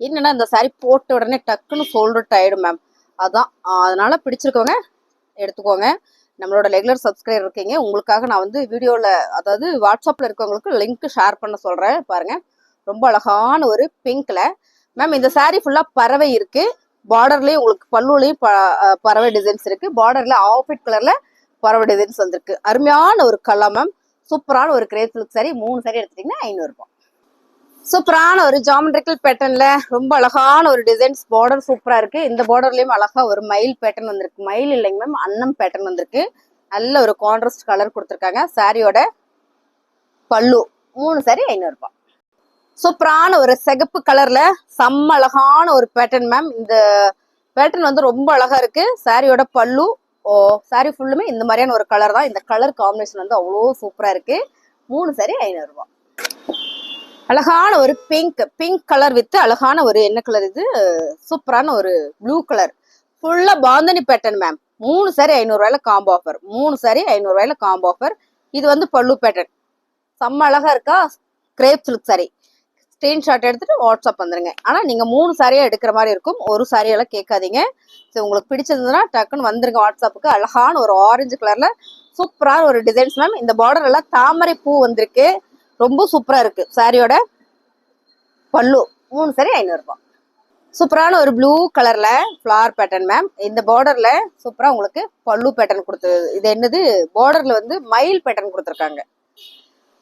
என்னன்னா இந்த சாரி போட்ட உடனே டக்குன்னு சோல்ட் ஆயிடும் மேம். அதான், அதனால பிடிச்சிருக்கவங்க எடுத்துக்கோங்க. நம்மளோட ரெகுலர் சப்ஸ்கிரைபர் இருக்கீங்க, உங்களுக்காக நான் வந்து வீடியோவில், அதாவது வாட்ஸ்அப்பில் இருக்கவங்களுக்கு லிங்க் ஷேர் பண்ண சொல்கிறேன். பாருங்க, ரொம்ப அழகான ஒரு பிங்க்ல மேம். இந்த சாரீ ஃபுல்லாக பறவை இருக்கு. பார்டர்லேயும் உங்களுக்கு பல்லுலையும் பறவை டிசைன்ஸ் இருக்கு. பார்டர்ல ஆஃபிட் கலர்ல பறவை டிசைன்ஸ் வந்திருக்கு. அருமையான ஒரு கலர் மேம். சூப்பரான ஒரு கிரேப் சில்க் சாரி. 3 சாரி எடுத்துட்டீங்கன்னா 500 ரூபாய். சூப்பரான ஒரு ஜாமெட்ரிக்கல் பேட்டர்ன்ல ரொம்ப அழகான ஒரு டிசைன்ஸ். பார்டர் சூப்பரா இருக்கு. இந்த பார்டர்லயும் அழகா ஒரு மயில் பேட்டர்ன் வந்திருக்கு. மயில் இல்லைங்க மேம், அன்னம் பேட்டர்ன் வந்திருக்கு. நல்ல ஒரு கான்ட்ராஸ்ட் கலர் கொடுத்துருக்காங்க. சாரியோட பல்லு. 3 சாரி 500 ரூபாய். சூப்பரான ஒரு சிகப்பு கலர்ல செம்ம அழகான ஒரு பேட்டர்ன் மேம். இந்த பேட்டர்ன் வந்து ரொம்ப அழகா இருக்கு. சாரியோட பல்லு. சாரி ஃபுல்லுமே இந்த மாதிரியான ஒரு கலர் தான். இந்த கலர் காம்பினேஷன் வந்து அவ்வளோ சூப்பரா இருக்கு. 3 சாரி 500 ரூபாய். அழகான ஒரு பிங்க் கலர் வித் அழகான ஒரு என்ன கலர் இது, சூப்பரான ஒரு ப்ளூ கலர். ஃபுல்லா பாந்தனி பேட்டர்ன் மேம். 3 சாரி 500 ரூபாயில காம்போ ஆஃபர். 3 சாரி 500 ரூபாயில காம்போ ஆஃபர். இது வந்து பல்லு பேட்டர்ன். செம்ம அழகா இருக்கா. Grape silk sorry. ஸ்கிரீன்ஷாட் எடுத்துட்டு வாட்ஸ்அப் வந்துருங்க. ஆனா நீங்க 3 சாரியா எடுக்கிற மாதிரி இருக்கும், ஒரு சாரியெல்லாம் கேட்காதீங்க. ஸோ உங்களுக்கு பிடிச்சிருந்ததுன்னா டக்குன்னு வந்துருங்க வாட்ஸ்அப்புக்கு. அழகான ஒரு ஆரஞ்சு கலர்ல சூப்பரான ஒரு டிசைன்ஸ் மேம். இந்த பார்டர் எல்லாம் தாமரை பூ வந்திருக்கு. ரொம்ப சூப்பரா இருக்கு. சாரியோட பல்லு. 3 சாரி 500 ரூபாய். சூப்பரான ஒரு ப்ளூ கலர்ல ஃபிளவர் பேட்டர்ன் மேம். இந்த பார்டர்ல சூப்பரா உங்களுக்கு பல்லு பேட்டர்ன் கொடுத்து, இது என்னது பார்டர்ல வந்து மயில் பேட்டர்ன் கொடுத்துருக்காங்க.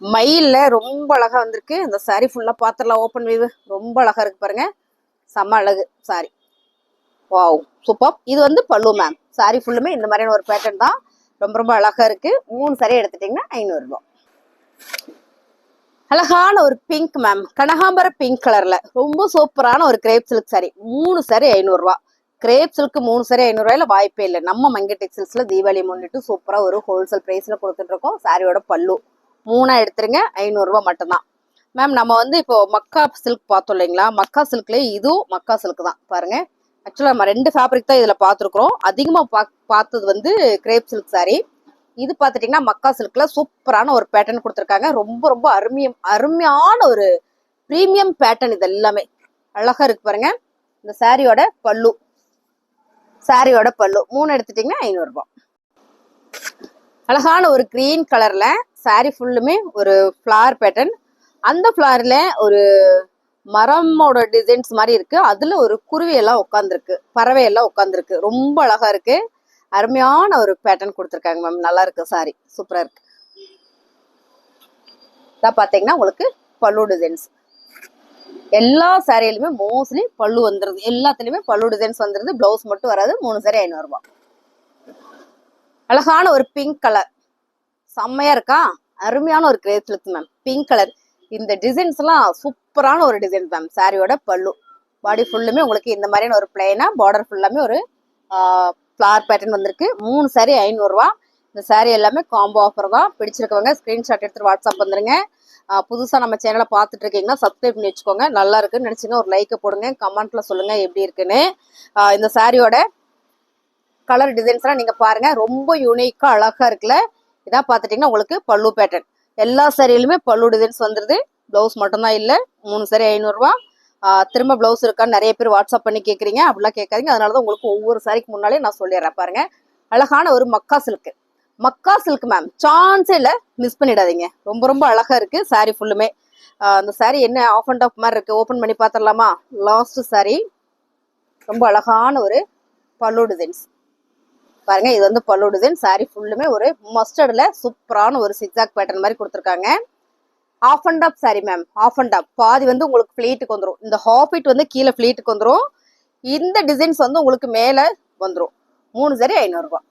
மயில்ல ரொம்ப அழகா வந்திருக்கு. இந்த சாரி ஃபுல்லா பாத்திரலாம் ஓப்பன் வியூ. ரொம்ப அழகா இருக்கு பாருங்க, செம்ம அழகு சாரி. Wow super. இது வந்து பல்லு மேம். சாரி ஃபுல்லுமே இந்த மாதிரியான ஒரு பேட்டர்ன் தான். ரொம்ப ரொம்ப அழகா இருக்கு. 3 சாரி எடுத்துட்டீங்கன்னா 500 ரூபாய். அழகான ஒரு பிங்க் மேம், கனகாம்பர பிங்க் கலர்ல ரொம்ப சூப்பரான ஒரு கிரேப் சில்க் சாரி. 3 சாரி 500 ரூபாய். கிரேப் சில்க் 3 சாரி 500 ரூபாயில வாய்ப்பே இல்லை. நம்ம மங்கை டெக்ஸ்டைல்ஸ்ல தீபாவளி முன்னிட்டு சூப்பரா ஒரு ஹோல்சேல் பிரைஸ்ல கொடுத்துட்டு இருக்கோம். சாரியோட பல்லு 3 எடுத்துருங்க, 500 ரூபாய் மட்டும்தான் மேம். நம்ம வந்து இப்போ மக்கா சில்க் பார்த்தோம் இல்லைங்களா, மக்கா சில்க்ல இதுவும் மக்கா சில்க் தான். பாருங்க, ஆக்சுவலா நம்ம 2 ஃபேப்ரிக் தான் இதுல பார்த்துருக்குறோம். அதிகமா பார்த்தது வந்து கிரேப் சில்க் சாரி. இது பாத்துட்டீங்கன்னா மக்கா சில்க்ல சூப்பரான ஒரு பேட்டர்ன் கொடுத்துருக்காங்க. ரொம்ப ரொம்ப அருமையான ஒரு பிரீமியம் பேட்டர்ன். இது எல்லாமே அழகா இருக்கு பாருங்க. இந்த சாரியோட பல்லு. சாரியோட பல்லு 3 எடுத்துட்டீங்கன்னா 500 ரூபாய். அழகான ஒரு கிரீன் கலர்ல சாரி ஃபுல்லுமே ஒரு ஃபிளவர் பேட்டர்ன். அந்த ஃபிளவர்ல ஒரு மரமோட டிசைன்ஸ் மாதிரி இருக்கு. அதுல ஒரு குருவி எல்லாம் உட்காந்துருக்கு, பறவை எல்லாம் உட்காந்துருக்கு. ரொம்ப அழகா இருக்கு. அருமையான ஒரு பேட்டர்ன் கொடுத்துருக்காங்க மேம். நல்லா இருக்கு சாரி, சூப்பரா இருக்கு. இதான் பாத்தீங்கன்னா உங்களுக்கு பல்லு டிசைன்ஸ். எல்லா சாரியிலுமே மோஸ்ட்லி பல்லு வந்துருது. எல்லாத்துலயுமே பல்லு டிசைன்ஸ் வந்துருது. பிளவுஸ் மட்டும் வராது. 3 சாரி 500 ரூபாய். அழகான ஒரு பிங்க் கலர் செம்மையா இருக்கா. அருமையான ஒரு grape silk ma'am. Pink colour. இந்த டிசைன்ஸ் எல்லாம் சூப்பரான ஒரு டிசைன் மேம். சாரியோட பல்லு. பாடி ஃபுல்லுமே உங்களுக்கு இந்த மாதிரியான ஒரு பிளைனா, பார்டர் ஃபுல்லாமே ஒரு ஃபிளவர் பேட்டர்ன் வந்திருக்கு. 3 சாரி 500 ரூபாய். இந்த சாரி எல்லாமே காம்போ ஆஃபர் தான். பிடிச்சிருக்கவங்க ஸ்கிரீன்ஷாட் எடுத்துட்டு வாட்ஸ்அப் வந்துருங்க. புதுசா நம்ம சேனலை பார்த்துட்டு இருக்கீங்கன்னா சப்ஸ்கிரைப் பண்ணி வச்சுக்கோங்க. நல்லா இருக்குன்னு நினைச்சீங்கன்னா ஒரு லைக்கை போடுங்க. கமெண்ட்ல சொல்லுங்க எப்படி இருக்குன்னு. இந்த சாரியோட கலர் டிசைன்ஸ் எல்லாம் நீங்க பாருங்க, ரொம்ப யூனிக்கா அழகா இருக்குல்ல. இதான் பாத்துட்டீங்கன்னா உங்களுக்கு பல்லு பேட்டர்ன். எல்லா சாரியிலுமே பல்லு டிசைன்ஸ் வந்துருது. பிளவுஸ் மட்டும்தான் இல்ல. 3 சாரி 500 ரூபாய். திரும்ப பிளவுஸ் இருக்கான்னு நிறைய பேர் வாட்ஸ்அப் பண்ணி கேக்குறீங்க. அப்படிலாம் கேட்காதீங்க. அதனாலதான் உங்களுக்கு ஒவ்வொரு சாரிக்கு முன்னாலே நான் சொல்லிடுறேன். பாருங்க, அழகான ஒரு மக்கா சில்க். மக்கா சில்க் மேம், சான்ஸே இல்ல, மிஸ் பண்ணிடாதீங்க. ரொம்ப ரொம்ப அழகா இருக்கு சாரி ஃபுல்லுமே. அந்த saree என்ன ஆஃப் அண்ட் ஆஃப் மாதிரி இருக்கு, ஓபன் பண்ணி பாத்திரலாமா? லாஸ்ட் saree ரொம்ப அழகான ஒரு பல்லு டிசைன்ஸ் பாருங்க. இது வந்து பல்லு டிசைன். saree ஃபுல்லுமே ஒரு மஸ்டர்ட்ல சூப்பரான ஒரு சிக்ஸாக் பேட்டர்ன் மாதிரி கொடுத்துருக்காங்க. Half and half saree ma'am. Of and half பாதி வந்து உங்களுக்கு ஃபிளீட்டுக்கு வந்துடும். இந்த ஹாஃப் இட் வந்து கீழே ஃபிளீட்டுக்கு வந்துடும். இந்த டிசைன்ஸ் வந்து உங்களுக்கு மேல வந்துடும். 3 saree 500 ரூபாய்.